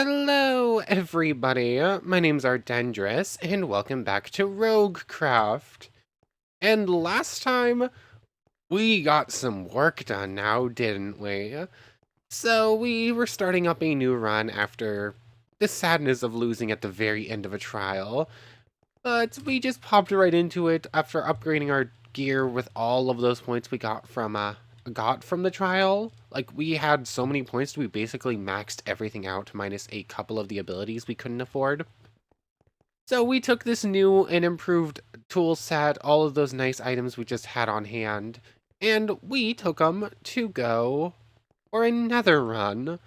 Hello, everybody. My name's Ardendris, and welcome back to RogueCraft. And last time, we got some work done now, didn't we? So we were starting up a new run after the sadness of losing at the very end of a trial. But we just popped right into it after upgrading our gear with all of those points we got from the trial. Like, we had so many points, we basically maxed everything out minus a couple of the abilities we couldn't afford. So we took this new and improved tool set, all of those nice items we just had on hand, and we took them to go for another run.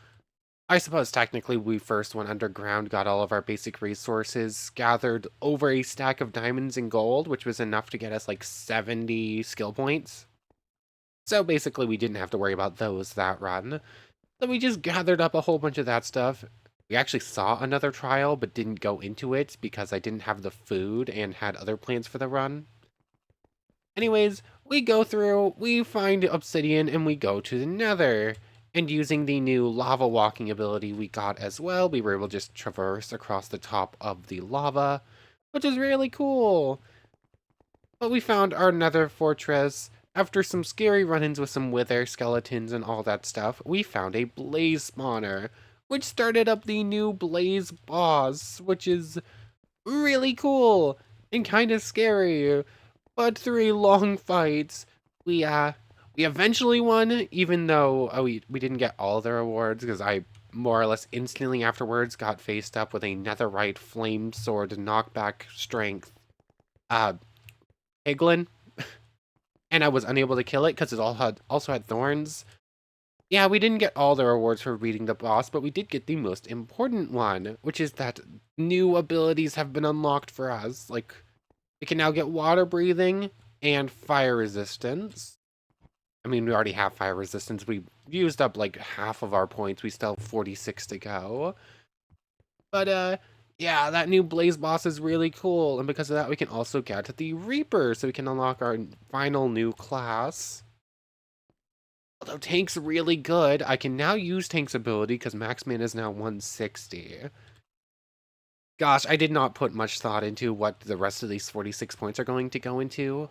I suppose technically we first went underground, got all of our basic resources, gathered over a stack of diamonds and gold, which was enough to get us like 70 skill points. So basically we didn't have to worry about those that run. So we just gathered up a whole bunch of that stuff. We actually saw another trial, but didn't go into it because I didn't have the food and had other plans for the run. Anyways, we go through, we find obsidian, and we go to the nether. And using the new lava walking ability we got as well, we were able to just traverse across the top of the lava, which is really cool. But we found our nether fortress. After some scary run-ins with some wither skeletons and all that stuff, we found a blaze spawner, which started up the new blaze boss, which is really cool and kind of scary. But through a long fight, we we eventually won, even though we didn't get all the rewards because I more or less instantly afterwards got faced up with a netherite flame sword knockback strength piglin, and I was unable to kill it because it also had thorns. Yeah, we didn't get all the rewards for beating the boss, but we did get the most important one, which is that new abilities have been unlocked for us. Like, we can now get water breathing and fire resistance. I mean, we already have fire resistance. We used up like half of our points. We still have 46 to go. But yeah, that new blaze boss is really cool, and because of that we can also get the Reaper, so we can unlock our final new class. Although Tank's really good, I can now use Tank's ability because max mana is now 160. Gosh, I did not put much thought into what the rest of these 46 points are going to go into.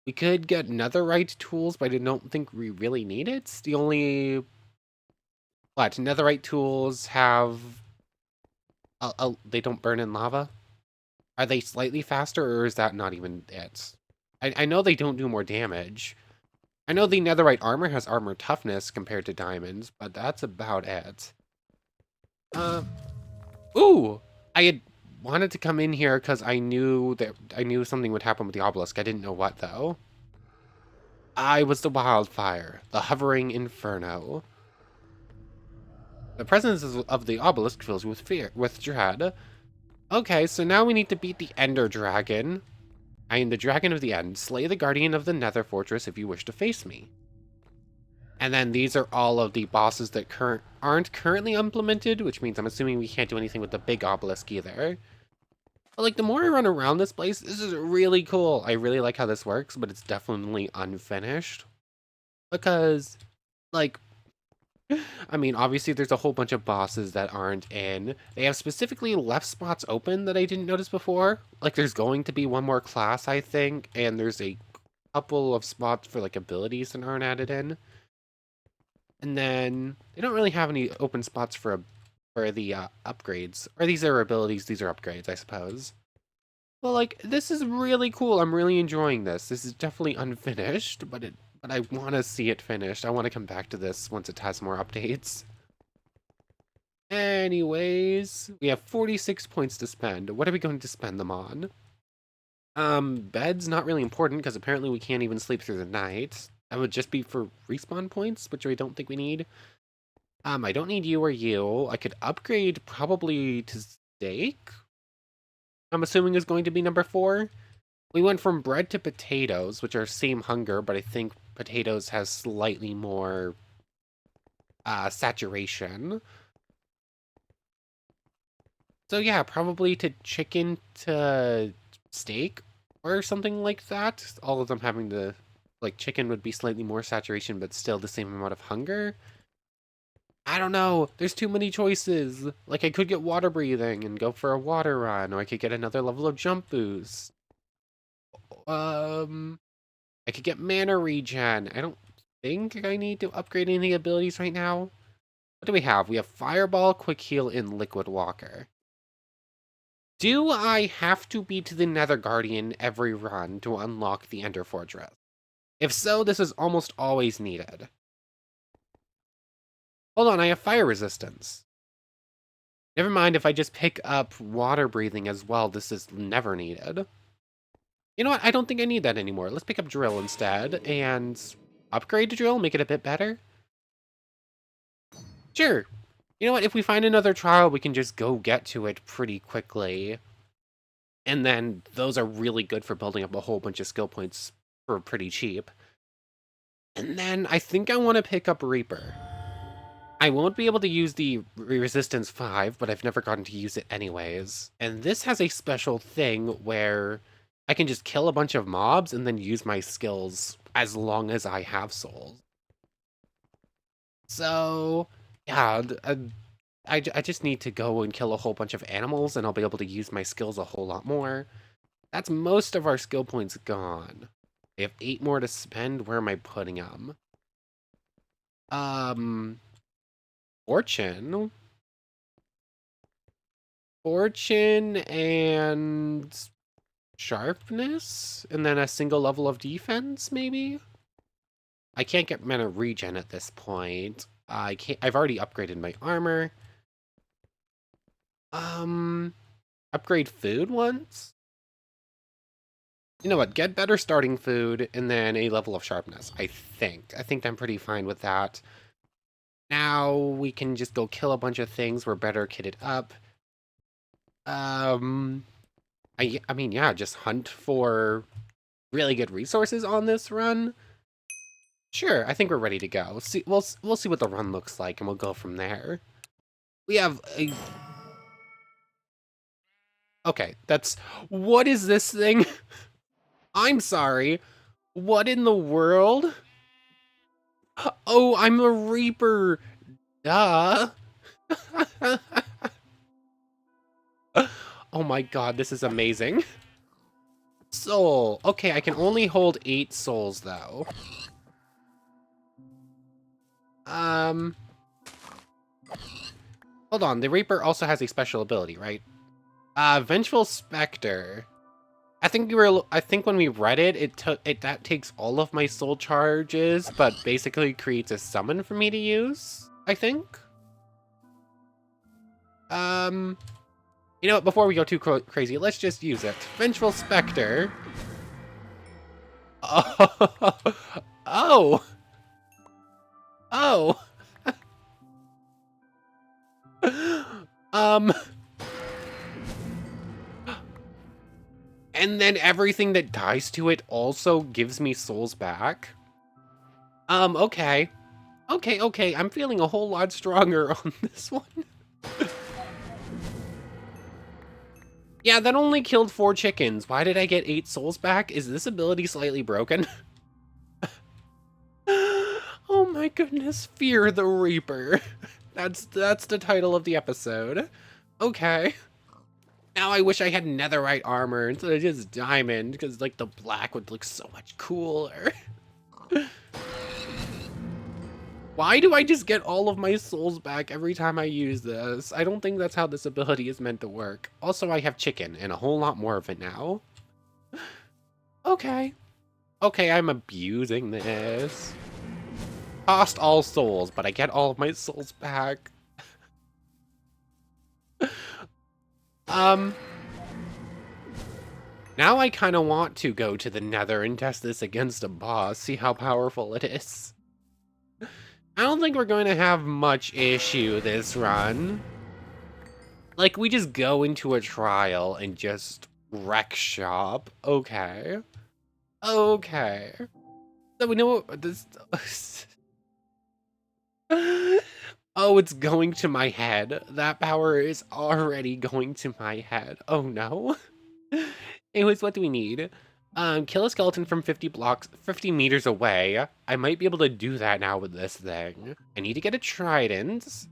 We could get netherite tools, but I don't think we really need it. The only... What? Netherite tools have... they don't burn in lava? Are they slightly faster, or is that not even it? I know they don't do more damage. I know the netherite armor has armor toughness compared to diamonds, but that's about it. Uh, ooh! I had wanted to come in here because I knew something would happen with the obelisk. I didn't know what, though. I was the wildfire, the hovering inferno. The presence of the obelisk fills you with fear, with dread. Okay, so now we need to beat the Ender Dragon. I am the Dragon of the End. Slay the Guardian of the Nether Fortress if you wish to face me. And then these are all of the bosses that aren't currently implemented, which means I'm assuming we can't do anything with the big obelisk either. But like, the more I run around this place, this is really cool. I really like how this works, but it's definitely unfinished. Because, like, I mean, obviously there's a whole bunch of bosses that aren't in. They have specifically left spots open that I didn't notice before. Like, there's going to be one more class, I think, and there's a couple of spots for, like, abilities that aren't added in. And then they don't really have any open spots for the upgrades. Or these are abilities, these are upgrades, I suppose. Well, like, this is really cool. I'm really enjoying this. This is definitely unfinished, but I want to see it finished. I want to come back to this once it has more updates. Anyways, we have 46 points to spend. What are we going to spend them on? Bed's not really important because apparently we can't even sleep through the night. That would just be for respawn points, which I don't think we need. I don't need you or you. I could upgrade probably to steak. I'm assuming is going to be number 4. We went from bread to potatoes, which are same hunger, but I think potatoes has slightly more saturation. So yeah, probably to chicken to steak or something like that. All of them having the, like, chicken would be slightly more saturation, but still the same amount of hunger. I don't know. There's too many choices. Like, I could get water breathing and go for a water run, or I could get another level of jump boost. Um, I could get mana regen. I don't think I need to upgrade any abilities right now. What do we have? We have Fireball, Quick Heal, and Liquid Walker. Do I have to beat the Nether Guardian every run to unlock the Ender Fortress? If so, this is almost always needed. Hold on, I have fire resistance. Never mind, if I just pick up water breathing as well, this is never needed. You know what? I don't think I need that anymore. Let's pick up drill instead and upgrade to drill, make it a bit better. Sure. You know what? If we find another trial, we can just go get to it pretty quickly. And then those are really good for building up a whole bunch of skill points for pretty cheap. And then I think I want to pick up Reaper. I won't be able to use the Resistance 5, but I've never gotten to use it anyways. And this has a special thing where I can just kill a bunch of mobs and then use my skills as long as I have souls. So, yeah, I just need to go and kill a whole bunch of animals and I'll be able to use my skills a whole lot more. That's most of our skill points gone. I have 8 more to spend. Where am I putting them? Fortune. Fortune and sharpness, and then a single level of defense, maybe? I can't get mana regen at this point. I've already upgraded my armor. Upgrade food once? You know what, get better starting food, and then a level of sharpness, I think. I think I'm pretty fine with that. Now we can just go kill a bunch of things. We're better kitted up. I mean, yeah, just hunt for really good resources on this run. Sure, I think we're ready to go. We'll see what the run looks like, and we'll go from there. We have a... Okay, that's... What is this thing? I'm sorry. What in the world? Oh, I'm a Reaper. Duh. Oh my god, this is amazing. Soul. Okay, I can only hold 8 souls, though. Hold on, the Reaper also has a special ability, right? Vengeful Spectre. I think when we read it, that takes all of my soul charges, but basically creates a summon for me to use, I think. You know what, before we go too crazy, let's just use it. Vengeful Spectre. Oh. Oh. Oh. And then everything that dies to it also gives me souls back. Okay. Okay, I'm feeling a whole lot stronger on this one. Yeah, that only killed 4 chickens. Why did I get 8 souls back? Is this ability slightly broken? Oh my goodness, Fear the Reaper. That's the title of the episode. Okay. Now I wish I had netherite armor instead of just diamond, because like the black would look so much cooler. Why do I just get all of my souls back every time I use this? I don't think that's how this ability is meant to work. Also, I have chicken, and a whole lot more of it now. Okay. Okay, I'm abusing this. Cost all souls, but I get all of my souls back. Now I kind of want to go to the nether and test this against a boss, see how powerful it is. I don't think we're going to have much issue this run. Like, we just go into a trial and just wreck shop. Okay. Okay. So we know what this... Oh, it's going to my head. That power is already going to my head. Oh no. Anyways, what do we need? Kill a skeleton from 50 meters away. I might be able to do that now with this thing. I need to get a trident.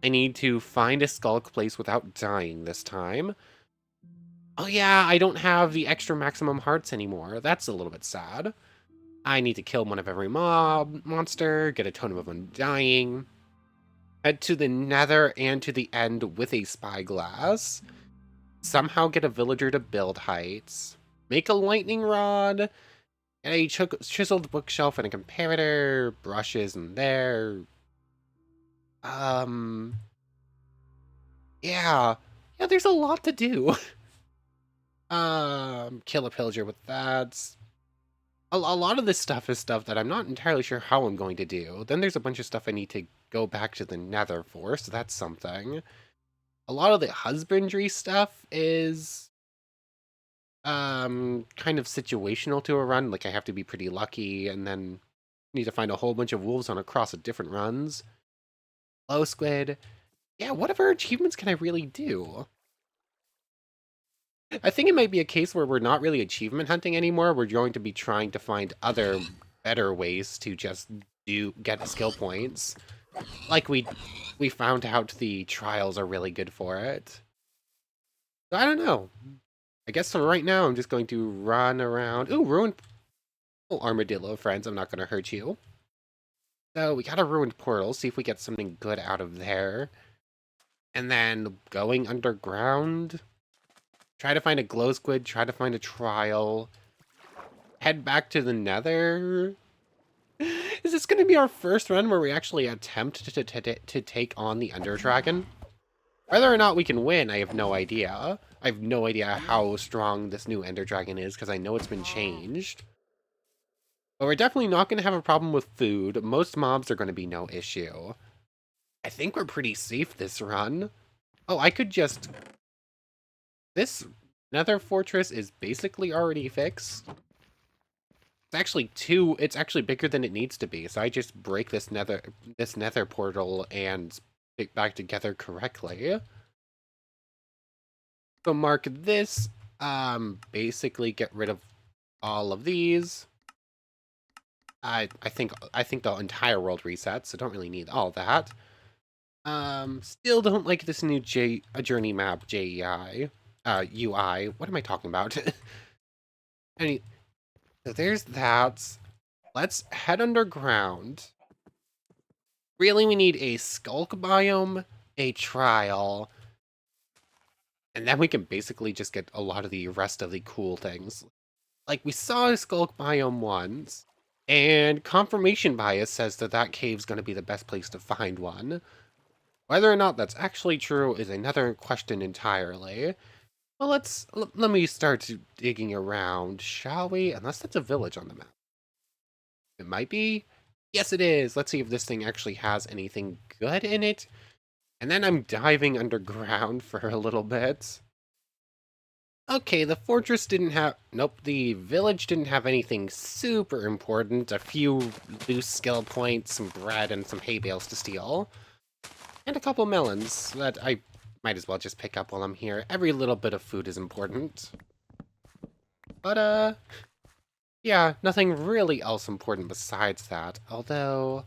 I need to find a skulk place without dying this time. Oh yeah, I don't have the extra maximum hearts anymore. That's a little bit sad. I need to kill one of every monster, get a totem of undying, head to the nether and to the end with a spyglass, somehow get a villager to build heights, make a lightning rod, and a chiseled bookshelf and a comparator, brushes in there. Yeah. Yeah, there's a lot to do. Kill a pillager with that. A lot of this stuff is stuff that I'm not entirely sure how I'm going to do. Then there's a bunch of stuff I need to go back to the nether for, so that's something. A lot of the husbandry stuff is kind of situational to a run. Like I have to be pretty lucky and then need to find a whole bunch of wolves on across different runs. Low squid. Yeah, whatever achievements can I really do? I think it might be a case where we're not really achievement hunting anymore. We're going to be trying to find other better ways to just get skill points. Like we found out the trials are really good for it. So I don't know. I guess for right now I'm just going to run around. Ooh, ruined armadillo friends, I'm not gonna hurt you. So we got a ruined portal, see if we get something good out of there. And then going underground. Try to find a glow squid, try to find a trial. Head back to the nether. Is this going to be our first run where we actually attempt to take on the Ender Dragon? Whether or not we can win, I have no idea. I have no idea how strong this new Ender Dragon is, because I know it's been changed. But we're definitely not going to have a problem with food. Most mobs are going to be no issue. I think we're pretty safe this run. Oh, I could just... This nether fortress is basically already fixed. It's actually bigger than it needs to be, so I just break this nether portal and it back together correctly. So mark this, basically get rid of all of these. I think the entire world resets, so don't really need all that. Still don't like this new journey map JEI. UI. What am I talking about? So there's that. Let's head underground. Really, we need a skulk biome, a trial, and then we can basically just get a lot of the rest of the cool things. Like, we saw a skulk biome once, and confirmation bias says that that cave's going to be the best place to find one. Whether or not that's actually true is another question entirely. Well, let me start digging around, shall we? Unless that's a village on the map. It might be. Yes, it is. Let's see if this thing actually has anything good in it. And then I'm diving underground for a little bit. Okay, the fortress didn't have... Nope, the village didn't have anything super important. A few loose skill points, some bread, and some hay bales to steal. And a couple melons that I might as well just pick up while I'm here. Every little bit of food is important. But, yeah, nothing really else important besides that. Although,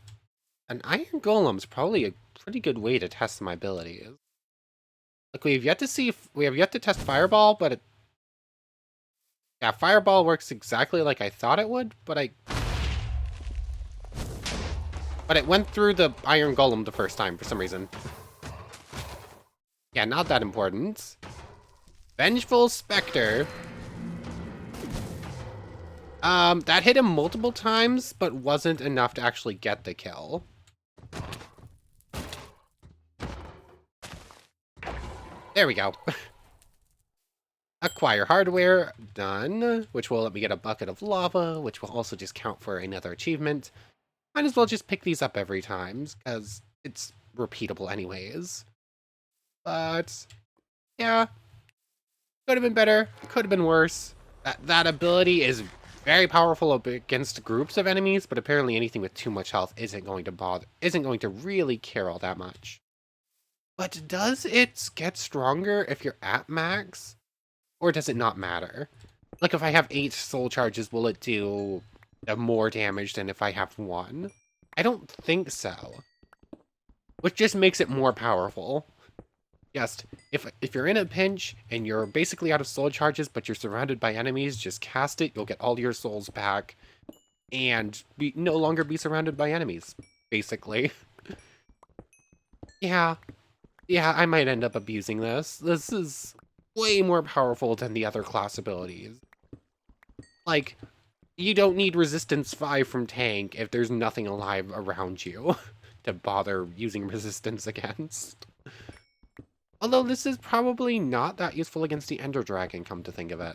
an iron golem's probably a pretty good way to test my abilities. Like, we have yet to test fireball, but yeah, fireball works exactly like I thought it would, but it went through the iron golem the first time for some reason. Yeah, not that important. Vengeful Spectre. That hit him multiple times, but wasn't enough to actually get the kill. There we go. Acquire hardware, done, which will let me get a bucket of lava, which will also just count for another achievement. Might as well just pick these up every time, because it's repeatable anyways. But, yeah. Could have been better, could have been worse. That ability is very powerful against groups of enemies, but apparently anything with too much health isn't going to really care all that much. But does it get stronger if you're at max? Or does it not matter? Like, if I have 8 soul charges, will it do more damage than if I have 1? I don't think so. Which just makes it more powerful. Yes, if you're in a pinch and you're basically out of soul charges, but you're surrounded by enemies, just cast it, you'll get all your souls back, and no longer be surrounded by enemies, basically. Yeah, I might end up abusing this. This is way more powerful than the other class abilities. Like, you don't need resistance 5 from tank if there's nothing alive around you to bother using resistance against. Although this is probably not that useful against the Ender Dragon, come to think of it.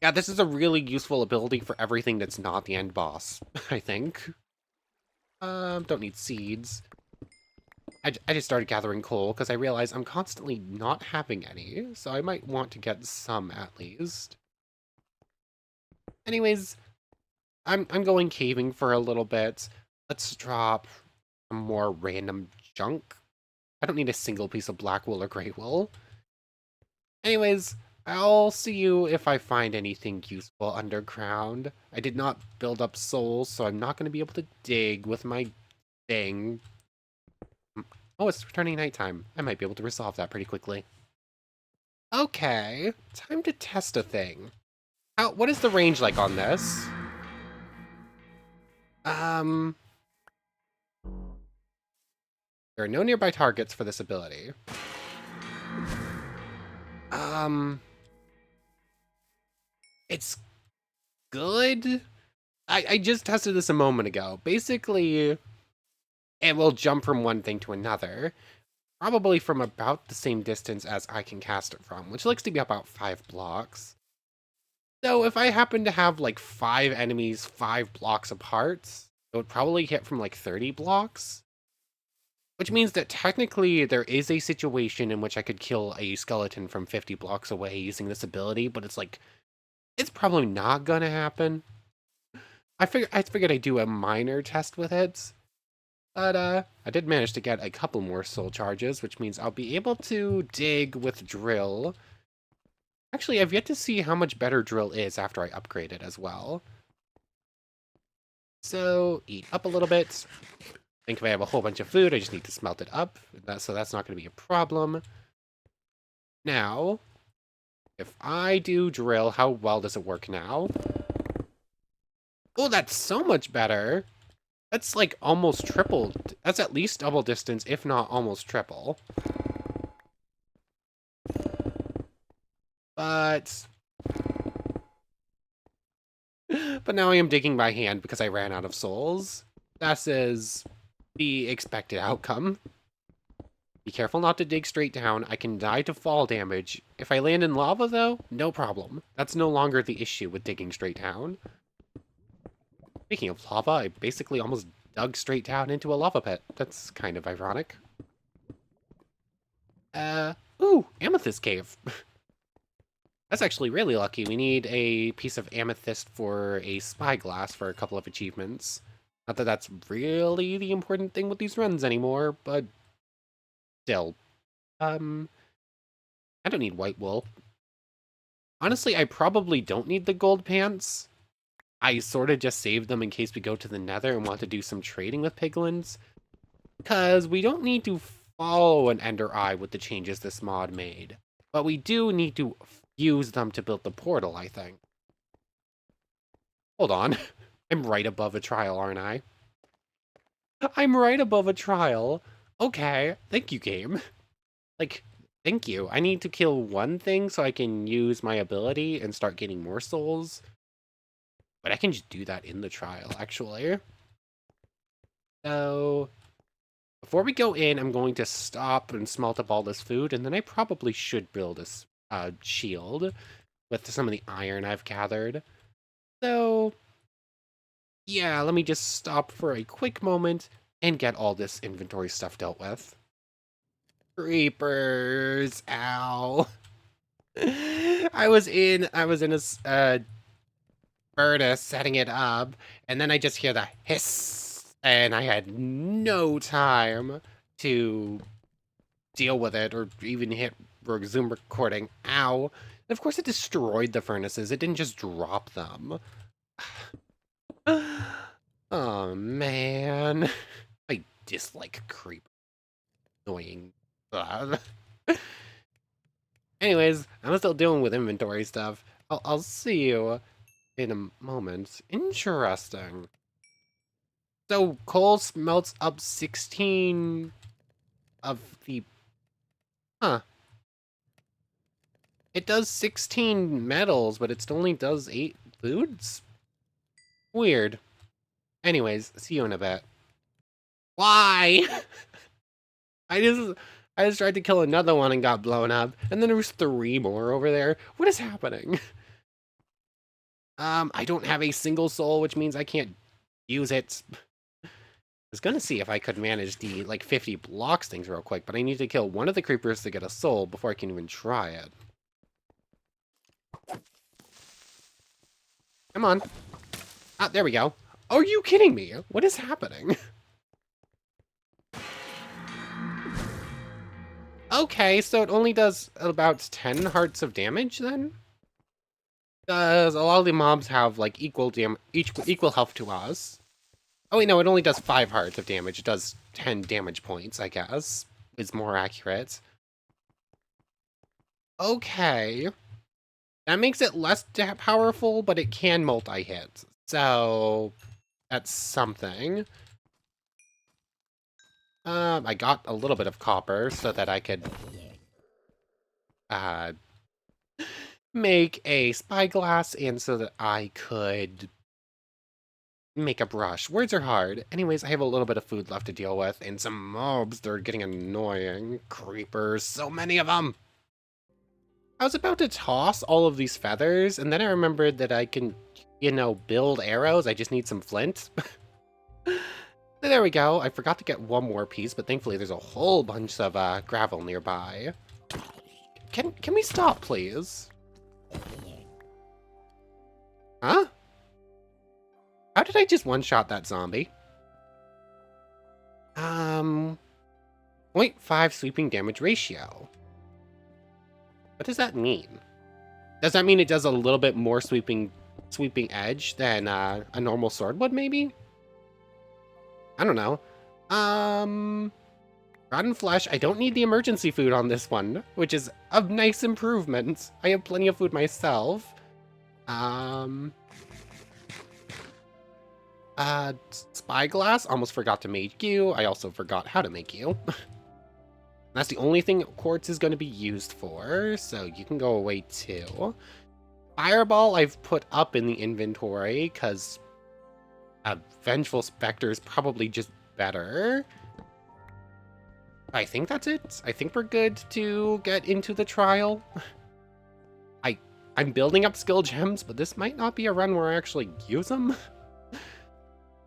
Yeah, this is a really useful ability for everything that's not the end boss, I think. Don't need seeds. I just started gathering coal because I realized I'm constantly not having any, so I might want to get some at least. Anyways, I'm going caving for a little bit. Let's drop some more random junk. I don't need a single piece of black wool or gray wool. Anyways, I'll see you if I find anything useful underground. I did not build up souls, so I'm not going to be able to dig with my thing. Oh, it's returning nighttime. I might be able to resolve that pretty quickly. Okay, time to test a thing. What is the range like on this? There are no nearby targets for this ability. It's good. I just tested this a moment ago. Basically, it will jump from one thing to another, probably from about the same distance as I can cast it from, which looks to be about 5 blocks. So if I happen to have like 5 enemies 5 blocks apart, it would probably hit from like 30 blocks. Which means that technically there is a situation in which I could kill a skeleton from 50 blocks away using this ability, but it's like, it's probably not gonna happen. I figured I'd do a minor test with it. But I did manage to get a couple more soul charges, which means I'll be able to dig with drill. Actually, I've yet to see how much better drill is after I upgrade it as well. So, eat up a little bit. I think if I have a whole bunch of food, I just need to smelt it up. So that's not going to be a problem. Now, if I do drill, how well does it work now? Oh, that's so much better. That's like almost triple. That's at least double distance, if not almost triple. But now I am digging by hand because I ran out of souls. That is the expected outcome. Be careful not to dig straight down. I can die to fall damage. If I land in lava, though, no problem. That's no longer the issue with digging straight down. Speaking of lava, I basically almost dug straight down into a lava pit. That's kind of ironic. Ooh, amethyst cave. That's actually really lucky. We need a piece of amethyst for a spyglass for a couple of achievements. Not that that's really the important thing with these runs anymore, but still. I don't need white wool. Honestly, I probably don't need the gold pants. I sort of just saved them in case we go to the nether and want to do some trading with piglins. Because we don't need to follow an ender eye with the changes this mod made. But we do need to use them to build the portal, I think. Hold on. I'm right above a trial, aren't I? I'm right above a trial. Okay, thank you, game. Like, thank you. I need to kill one thing so I can use my ability and start getting more souls. But I can just do that in the trial, actually. So, before we go in, I'm going to stop and smelt up all this food, and then I probably should build a shield with some of the iron I've gathered. So, yeah, let me just stop for a quick moment and get all this inventory stuff dealt with. Creepers, ow. I was in a furnace setting it up, and then I just hear the hiss, and I had no time to deal with it or even hit resume recording. Ow. of course it destroyed the furnaces, it didn't just drop them. Oh, man. I dislike creep. Annoying. Ugh. Anyways, I'm still dealing with inventory stuff. I'll see you in a moment. Interesting. So, coal smelts up 16 of the... Huh. It does 16 metals, but it only does 8 foods? Weird. Anyways, see you in a bit. Why? I just I just tried to kill another one and got blown up, and then there was 3 more over there. What is happening? I don't have a single soul, which means I can't use it. I was gonna see if I could manage the, like, 50 blocks things real quick, but I need to kill one of the creepers to get a soul before I can even try it. Come on. Ah, there we go. Are you kidding me? What is happening? Okay, so it only does about 10 hearts of damage then? Does a lot of the mobs have like equal health to us? Oh wait, no, it only does 5 hearts of damage. It does 10 damage points, I guess. Is more accurate. Okay. That makes it less powerful, but it can multi-hit. So that's something. I got a little bit of copper so that I could make a spyglass and so that I could make a brush. Words are hard. Anyways, I have a little bit of food left to deal with and some mobs. They're getting annoying. Creepers, so many of them. I was about to toss all of these feathers and then I remembered that I can, you know, build arrows. I just need some flint. There we go. I forgot to get one more piece, but thankfully there's a whole bunch of gravel nearby. Can we stop, please? Huh? How did I just one-shot that zombie? 0.5 sweeping damage ratio. What does that mean? Does that mean it does a little bit more sweeping edge than a normal sword would, maybe? I don't know. Rotten flesh. I don't need the emergency food on this one, which is a nice improvement. I have plenty of food myself. Spyglass. Almost forgot to make you. I also forgot how to make you. That's the only thing quartz is going to be used for, so you can go away too. Fireball I've put up in the inventory, because Vengeful Spectre is probably just better. I think that's it. I think we're good to get into the trial. I'm building up skill gems, but this might not be a run where I actually use them.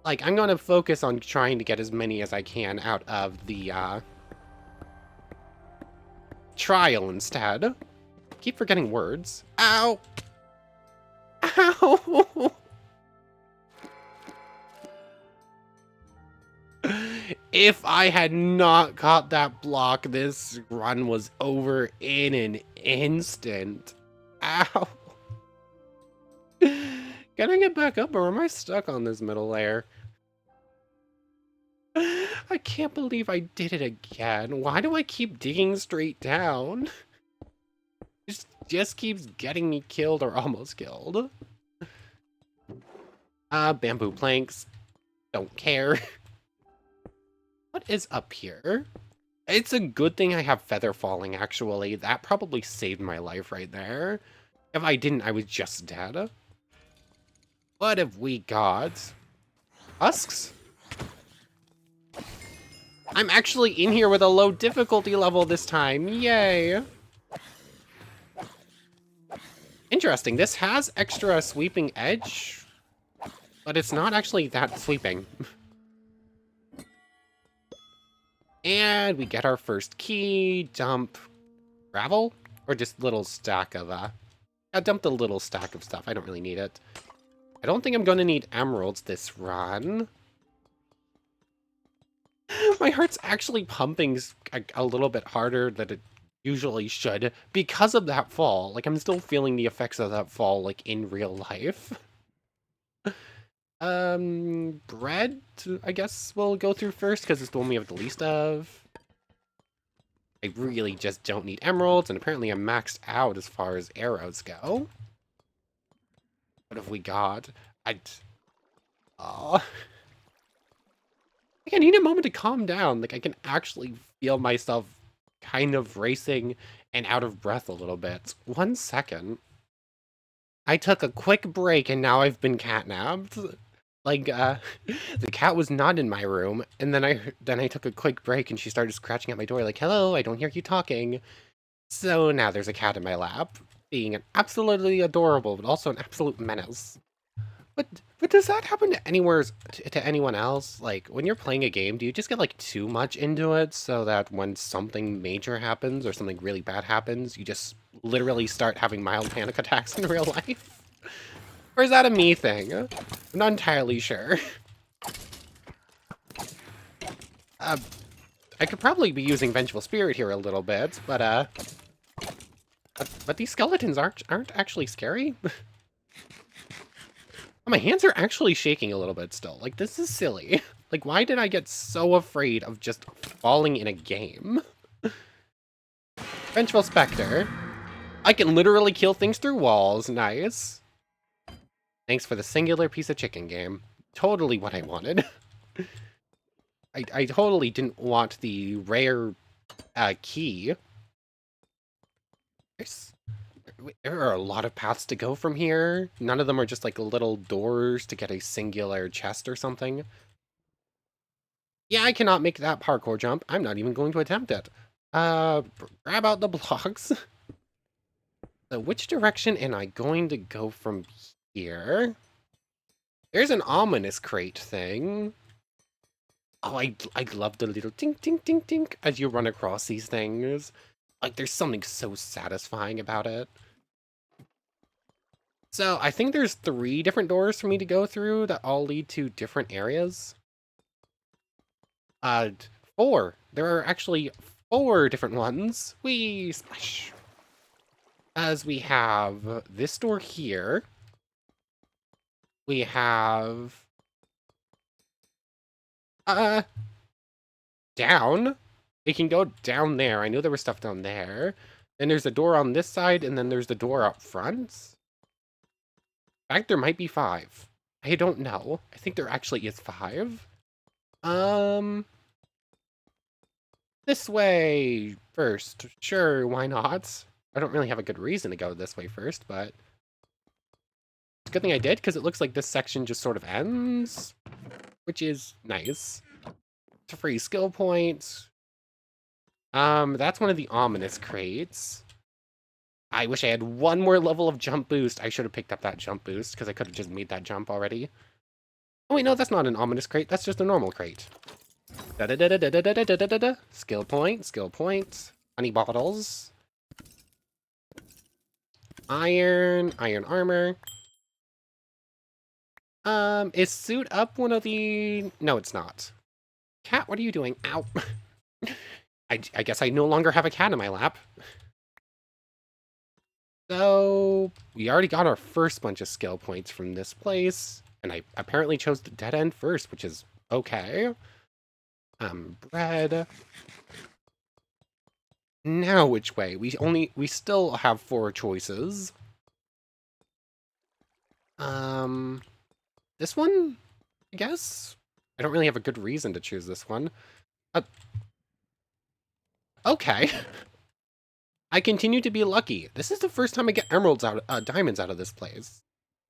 Like, I'm going to focus on trying to get as many as I can out of the trial instead. Keep forgetting words. Ow! Ow! If I had not caught that block, this run was over in an instant. Ow! Can I get back up or am I stuck on this middle layer? I can't believe I did it again. Why do I keep digging straight down? It just keeps getting me killed or almost killed. Bamboo planks. Don't care. What is up here? It's a good thing I have feather falling, actually. That probably saved my life right there. If I didn't, I was just dead. What have we got? Husks? I'm actually in here with a low difficulty level this time. Yay! Interesting. This has extra sweeping edge, but it's not actually that sweeping. And we get our first key. Dump gravel? Or just little stack of, I'll dump the little stack of stuff. I don't really need it. I don't think I'm going to need emeralds this run. My heart's actually pumping a little bit harder than it usually should because of that fall. Like, I'm still feeling the effects of that fall, like, in real life. Bread, I guess we'll go through first because it's the one we have the least of. I really just don't need emeralds, and apparently I'm maxed out as far as arrows go. What have we got? Oh, I need a moment to calm down. Like, I can actually feel myself kind of racing and out of breath a little bit. 1 second. I took a quick break and now I've been catnapped. Like, the cat was not in my room, and then I took a quick break and she started scratching at my door like, hello, I don't hear you talking. So now there's a cat in my lap, being an absolutely adorable, but also an absolute menace. But does that happen to to anyone else? Like, when you're playing a game, do you just get, like, too much into it so that when something major happens or something really bad happens, you just literally start having mild panic attacks in real life? Or is that a me thing? I'm not entirely sure. I could probably be using Vengeful Spirit here a little bit, but these skeletons aren't actually scary. My hands are actually shaking a little bit still. Like, this is silly. Like, why did I get so afraid of just falling in a game? Vengeful Spectre. I can literally kill things through walls. Nice. Thanks for the singular piece of chicken game. Totally what I wanted. I totally didn't want the rare key. There are a lot of paths to go from here. None of them are just like little doors to get a singular chest or something. Yeah, I cannot make that parkour jump. I'm not even going to attempt it. Grab out the blocks. So which direction am I going to go from here? There's an ominous crate thing. Oh, I love the little tink, tink, tink, tink as you run across these things. Like, there's something so satisfying about it. So, I think there's 3 different doors for me to go through that all lead to different areas. 4. There are actually 4 different ones. Whee! Splash! As we have this door here. We have... down. It can go down there. I knew there was stuff down there. Then there's a door on this side, and then there's the door up front. In fact, there might be 5. I don't know. I think there actually is 5. This way first. Sure, why not? I don't really have a good reason to go this way first, but it's a good thing I did, because it looks like this section just sort of ends, which is nice. It's a free skill point. That's one of the ominous crates. I wish I had 1 more level of jump boost. I should have picked up that jump boost, because I could have just made that jump already. Oh wait, no, that's not an ominous crate. That's just a normal crate. Da-da-da-da-da-da-da-da-da-da. Skill point, skill point. Honey bottles. Iron armor. Is suit up one of the... No, it's not. Cat, what are you doing? Ow. I guess I no longer have a cat in my lap. So, we already got our first bunch of skill points from this place. And I apparently chose the dead end first, which is okay. Bread. Now which way? We still have 4 choices. This one, I guess? I don't really have a good reason to choose this one. Okay. I continue to be lucky. This is the first time I get diamonds out of this place.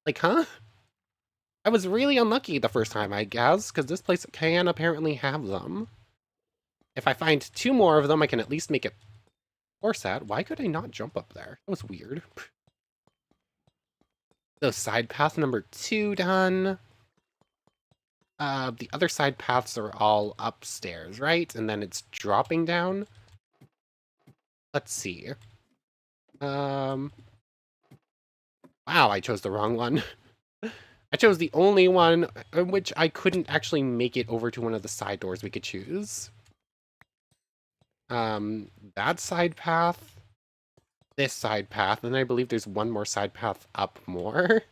Like, huh? I was really unlucky the first time, I guess, because this place can apparently have them. If I find 2 more of them, I can at least make it more sad. Why could I not jump up there? That was weird. So side path number 2 done. The other side paths are all upstairs, right? And then it's dropping down. Let's see. Wow, I chose the wrong one. I chose the only one in which I couldn't actually make it over to one of the side doors we could choose. That side path, this side path, and I believe there's one more side path up more.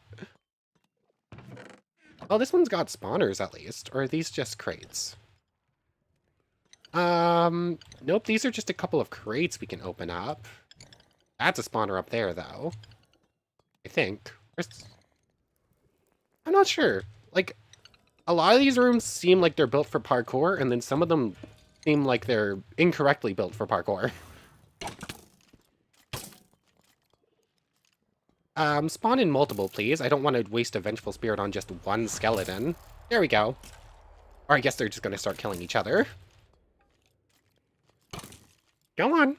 Oh, this one's got spawners at least, or are these just crates? Nope, these are just a couple of crates we can open up. That's a spawner up there, though. I think. I'm not sure. Like, a lot of these rooms seem like they're built for parkour, and then some of them seem like they're incorrectly built for parkour. Spawn in multiple, please. I don't want to waste a Vengeful Spirit on just one skeleton. There we go. Or I guess they're just going to start killing each other. Go on.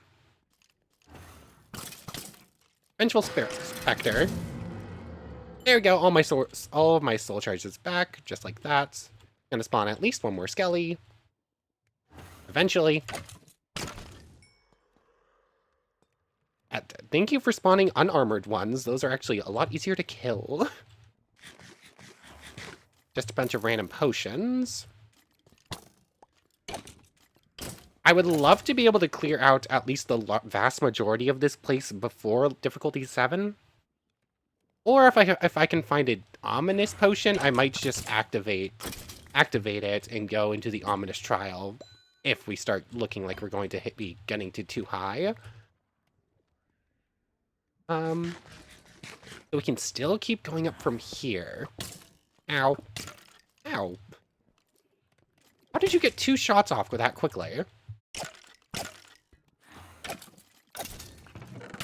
Vengeful Spirit Spectre. There we go. All of my soul charges back, just like that. Gonna spawn at least one more skelly. Eventually. Thank you for spawning unarmored ones. Those are actually a lot easier to kill. Just a bunch of random potions. I would love to be able to clear out at least the vast majority of this place before difficulty 7. Or if I can find an ominous potion, I might just activate it and go into the ominous trial if we start looking like we're going to be getting to too high. So we can still keep going up from here. Ow. Ow. How did you get 2 shots off with that quickly?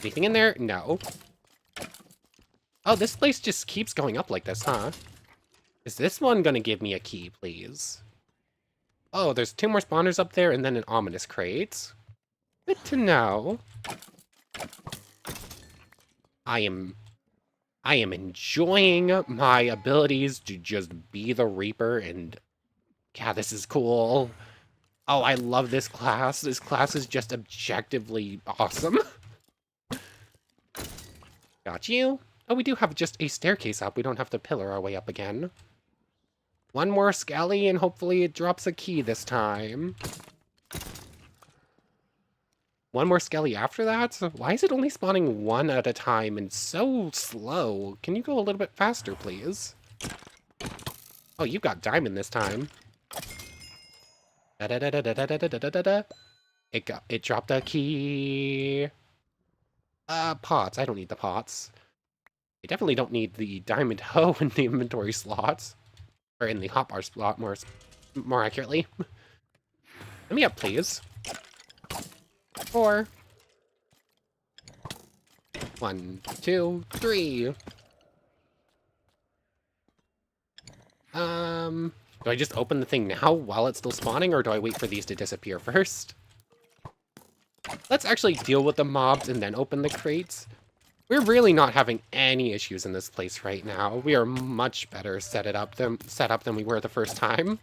Anything in there? No. Oh, this place just keeps going up like this, huh? Is this one gonna give me a key, please? Oh, there's 2 more spawners up there and then an ominous crate. Good to know. I am enjoying my abilities to just be the Reaper, and yeah, this is cool. Oh, I love this class. This class is just objectively awesome. Got you. Oh, we do have just a staircase up. We don't have to pillar our way up again. One more skelly, and hopefully it drops a key this time. One more skelly after that? Why is it only spawning one at a time and so slow? Can you go a little bit faster, please? Oh, you got diamond this time. Da-da-da-da-da-da-da-da-da-da. It dropped a key. Pots. I don't need the pots. I definitely don't need the diamond hoe in the inventory slots. Or in the hotbar slot, more accurately. Let me up, please. 4. 1, 2, 3. Do I just open the thing now while it's still spawning, or do I wait for these to disappear first? Let's actually deal with the mobs and then open the crates. We're really not having any issues in this place right now. We are much better set up than we were the first time.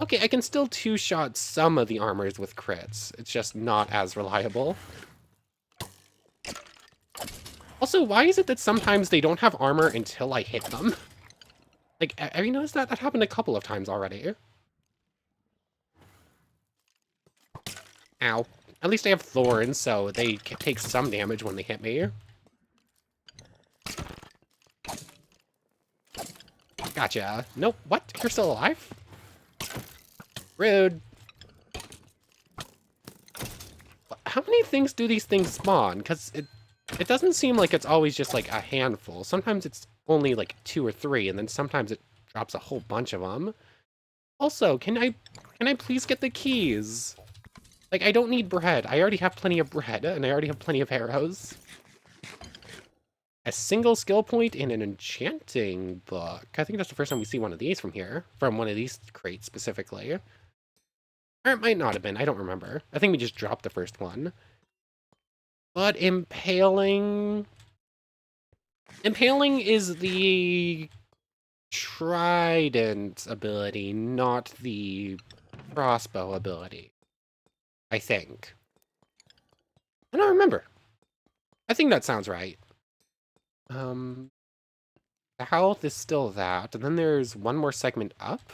Okay, I can still 2-shot some of the armors with crits. It's just not as reliable. Also, why is it that sometimes they don't have armor until I hit them? Like, have you noticed that? That happened a couple of times already. Ow. At least I have thorns, so they take some damage when they hit me. Gotcha. Nope. What? You're still alive? Rude. How many things do these things spawn? Because it doesn't seem like it's always just like a handful. Sometimes it's only like 2 or 3, and then sometimes it drops a whole bunch of them. Also, can I please get the keys? Like, I don't need bread. I already have plenty of bread, and I already have plenty of arrows. A single skill point in an enchanting book. I think that's the first time we see one of these from here. From one of these crates, specifically. Or it might not have been. I don't remember. I think we just dropped the first one. But impaling... Impaling is the trident ability, not the crossbow ability. I think. I don't remember. I think that sounds right. The health is still that, and then there's one more segment up.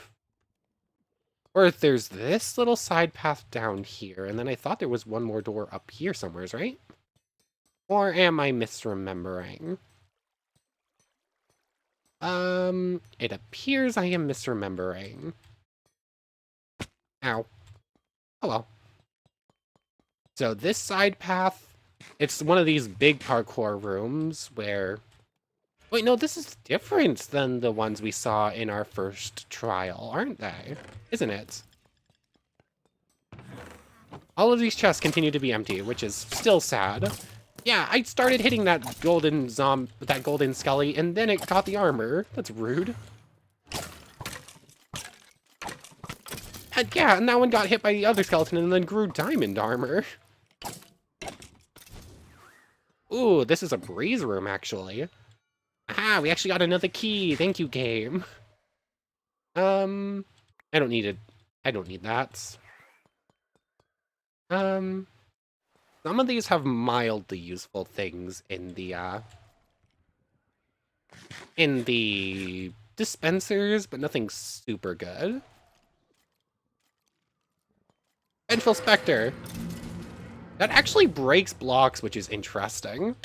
Or if there's this little side path down here, and then I thought there was one more door up here somewheres, right? Or am I misremembering? It appears I am misremembering. Ow. Oh well. So this side path, it's one of these big parkour rooms where... Wait, no, this is different than the ones we saw in our first trial, aren't they? Isn't it? All of these chests continue to be empty, which is still sad. Yeah, I started hitting that golden skelly, and then it got the armor. That's rude. And yeah, and that one got hit by the other skeleton and then grew diamond armor. Ooh, this is a breeze room, actually. Ah, we actually got another key. Thank you, game. I don't need it. I don't need that. Some of these have mildly useful things in the dispensers, but nothing super good. Vengeful Spectre. That actually breaks blocks, which is interesting.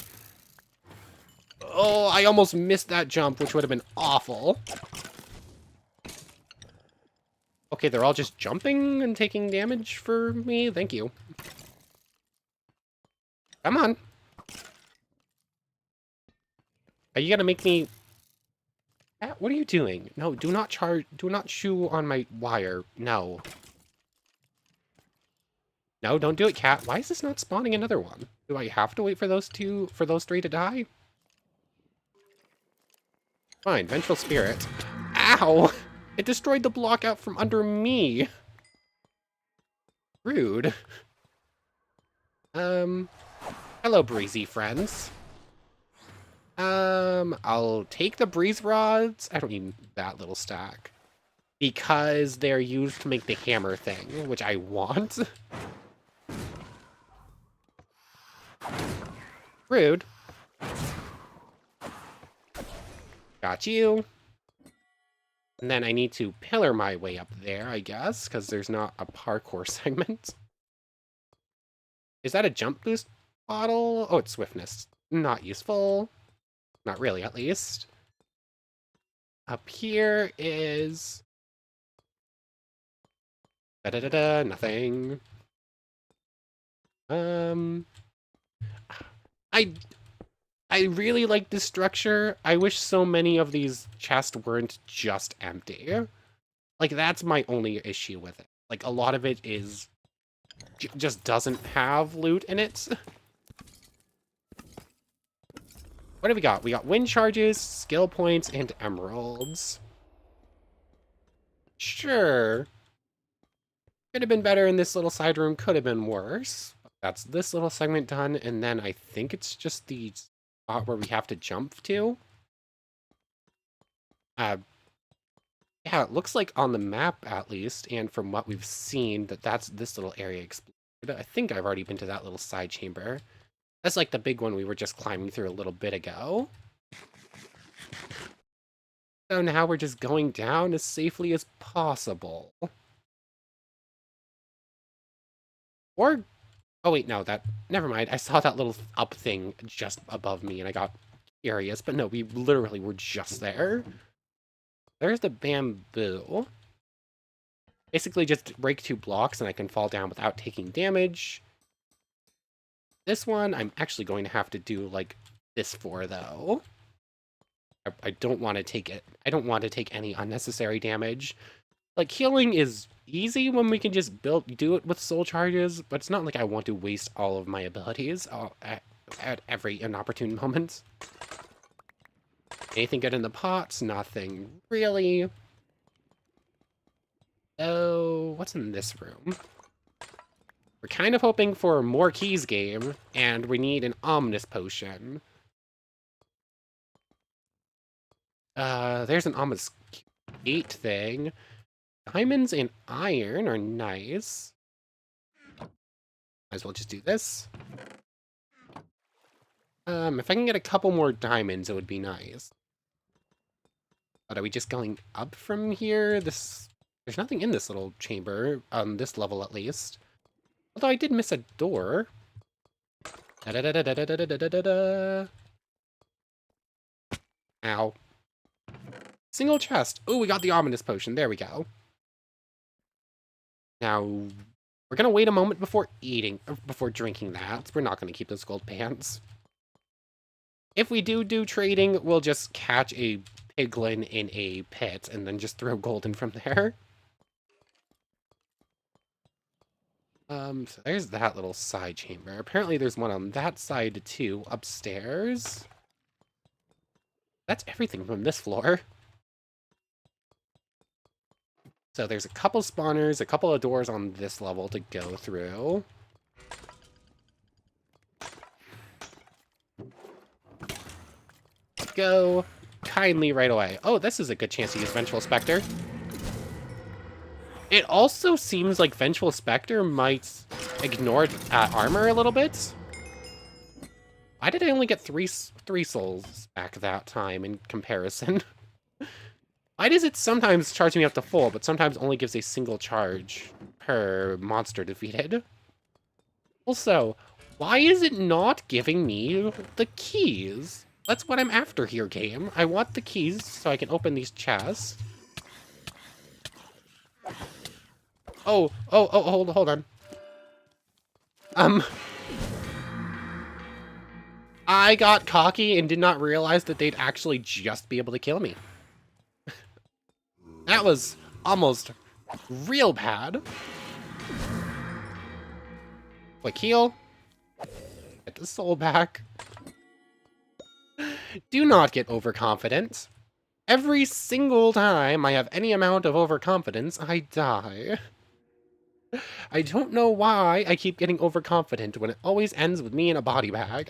Oh, I almost missed that jump, which would have been awful. Okay, they're all just jumping and taking damage for me? Thank you. Come on. Are you gonna make me... What are you doing? No, do not chew on my wire. No. No, don't do it, cat. Why is this not spawning another one? Do I have to wait for those three to die? Fine, Vengeful Spirit. Ow! It destroyed the block out from under me. Rude. Hello, breezy friends. I'll take the breeze rods. I don't need that little stack. Because they're used to make the hammer thing, which I want. Rude. Got you. And then I need to pillar my way up there, I guess, because there's not a parkour segment. Is that a jump boost bottle? Oh, it's swiftness. Not useful. Not really, at least. Up here is... Da-da-da-da, nothing. I really like this structure. I wish so many of these chests weren't just empty. Like, that's my only issue with it. Like, a lot of it is... just doesn't have loot in it. What do we got? We got wind charges, skill points, and emeralds. Sure. Could have been better in this little side room. Could have been worse. That's this little segment done, and then I think it's just the spot where we have to jump to. Yeah, it looks like on the map, at least, and from what we've seen, that's this little area explored. I think I've already been to that little side chamber. That's like the big one we were just climbing through a little bit ago. So now we're just going down as safely as possible. Or... oh wait, no, never mind. I saw that little up thing just above me and I got curious, but no, we literally were just there. There's the bamboo. Basically just break 2 blocks and I can fall down without taking damage. This one, I'm actually going to have to do, like, this for, though. I don't want to take it. I don't want to take any unnecessary damage. Like, healing is easy when we can just do it with soul charges, but it's not like I want to waste all of my abilities at every inopportune moment. Anything good in the pots? Nothing really. Oh, what's in this room? We're kind of hoping for more keys game, and we need an ominous potion. There's an ominous gate thing. Diamonds and iron are nice. Might as well just do this. If I can get a couple more diamonds, it would be nice. But are we just going up from here? This There's nothing in this little chamber, on this level at least. Although I did miss a door. Da-da-da-da-da-da-da-da-da-da. Ow. Single chest. Oh, we got the ominous potion. There we go. Now, we're gonna wait a moment before drinking that. We're not gonna keep those gold pants. If we do trading, we'll just catch a piglin in a pit and then just throw gold in from there. So there's that little side chamber. Apparently there's one on that side too, upstairs. That's everything from this floor. So there's a couple spawners, a couple of doors on this level to go through. Go kindly right away. Oh, this is a good chance to use Vengeful Spectre. It also seems like Vengeful Spectre might ignore armor a little bit. Why did I only get three souls back that time in comparison? Why does it sometimes charge me up to full, but sometimes only gives a single charge per monster defeated? Also, why is it not giving me the keys? That's what I'm after here, game. I want the keys so I can open these chests. Oh, hold on. I got cocky and did not realize that they'd actually just be able to kill me. That was almost real bad. Quick heal. Get the soul back. Do not get overconfident. Every single time I have any amount of overconfidence, I die. I don't know why I keep getting overconfident when it always ends with me in a body bag.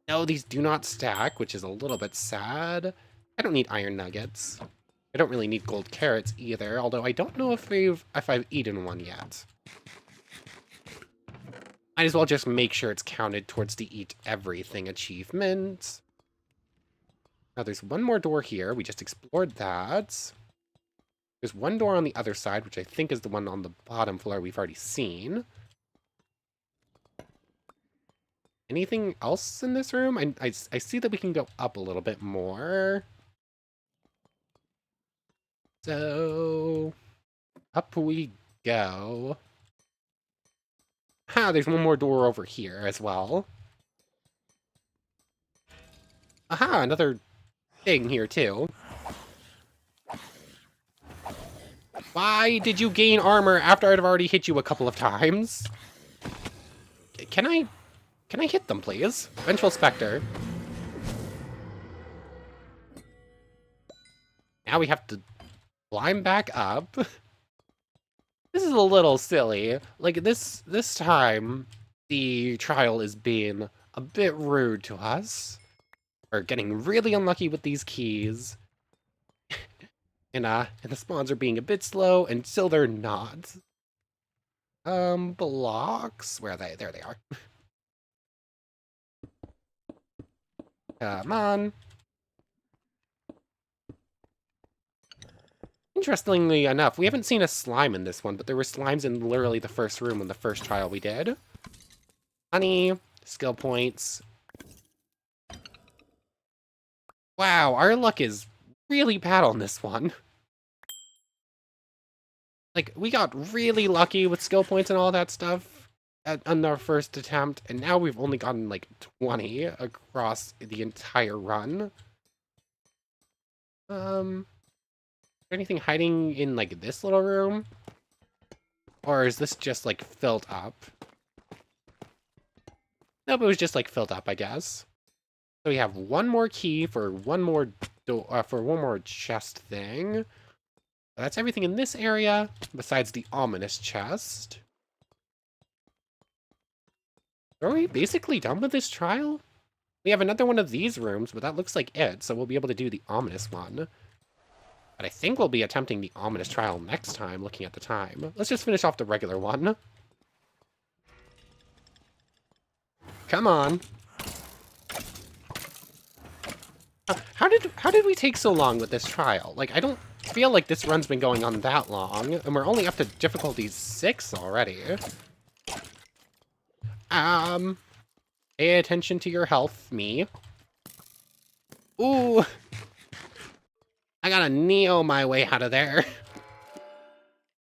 No, these do not stack, which is a little bit sad. I don't need iron nuggets. I don't really need gold carrots either, although I don't know if I've eaten one yet. Might as well just make sure it's counted towards the eat everything achievement. Now there's one more door here. We just explored that. There's one door on the other side, which I think is the one on the bottom floor we've already seen. Anything else in this room? I see that we can go up a little bit more. So, up we go. Ha, there's one more door over here as well. Aha, another thing here too. Why did you gain armor after I'd already hit you a couple of times? Can I hit them, please? Vengeful Spectre. Now we have to climb back up. This is a little silly. Like, this time, the trial is being a bit rude to us. We're getting really unlucky with these keys. And the spawns are being a bit slow until they're not. Blocks? Where are they? There they are. Come on. Interestingly enough, we haven't seen a slime in this one, but there were slimes in literally the first room in the first trial we did. Honey, skill points. Wow, our luck is really bad on this one. Like, we got really lucky with skill points and all that stuff on our first attempt, and now we've only gotten, like, 20 across the entire run. Anything hiding in, like, this little room? Or is this just, like, filled up? Nope, it was just, like, filled up, I guess. So we have one more key for one more chest thing. That's everything in this area, besides the ominous chest. Are we basically done with this trial? We have another one of these rooms, but that looks like it, so we'll be able to do the ominous one. But I think we'll be attempting the ominous trial next time, looking at the time. Let's just finish off the regular one. Come on. How did we take so long with this trial? Like, I don't I feel like this run's been going on that long, and we're only up to difficulty 6 already. Pay attention to your health, me. Ooh! I gotta Neo my way out of there.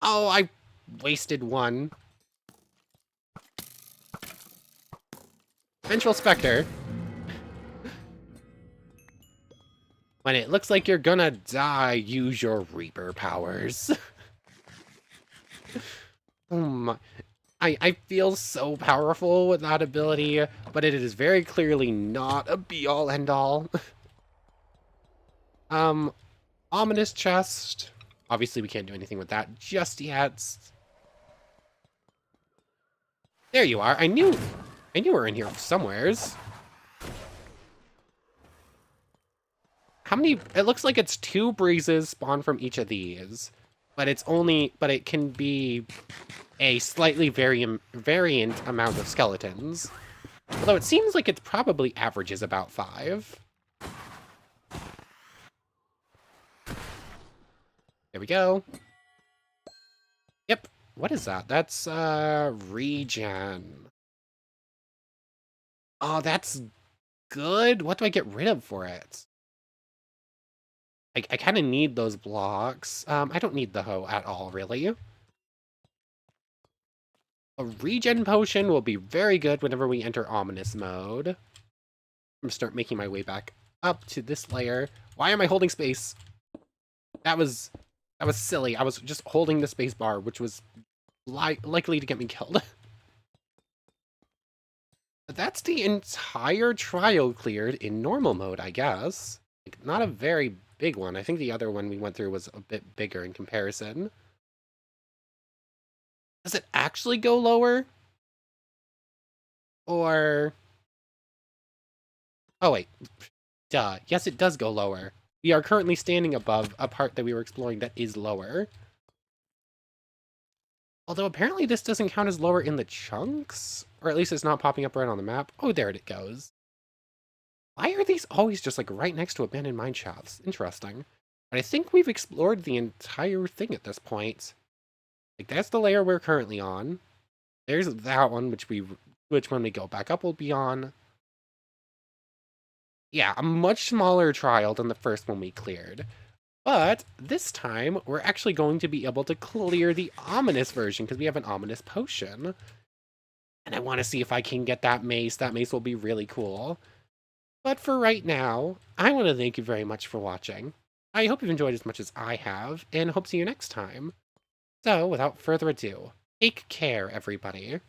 Oh, I wasted one. Vengeful Spectre. When it looks like you're gonna die, use your Reaper powers. Oh my... I feel so powerful with that ability, but it is very clearly not a be-all, end-all. Ominous chest. Obviously, we can't do anything with that just yet. There you are. I knew we were in here somewheres. How many? It looks like it's 2 breezes spawn from each of these, but it can be a slightly variant amount of skeletons. Although it seems like it probably averages about 5. There we go. Yep. What is that? That's, regen. Oh, that's good. What do I get rid of for it? I kind of need those blocks. I don't need the hoe at all, really. A regen potion will be very good whenever we enter ominous mode. I'm gonna start making my way back up to this layer. Why am I holding space? That was silly. I was just holding the space bar, which was likely to get me killed. But that's the entire trial cleared in normal mode, I guess. Like, not a very big one. I think the other one we went through was a bit bigger in comparison. Does it actually go lower? Or... Oh, wait. Duh. Yes, it does go lower. We are currently standing above a part that we were exploring that is lower. Although apparently this doesn't count as lower in the chunks? Or at least it's not popping up right on the map. Oh, there it goes. Why are these always just like right next to abandoned mine shafts? Interesting. But I think we've explored the entire thing at this point. Like, that's the layer we're currently on. There's that one, which when we go back up will be on. Yeah, a much smaller trial than the first one we cleared. But this time, we're actually going to be able to clear the ominous version because we have an ominous potion. And I want to see if I can get that mace. That mace will be really cool. But for right now, I want to thank you very much for watching. I hope you've enjoyed as much as I have, and hope to see you next time. So, without further ado, take care, everybody.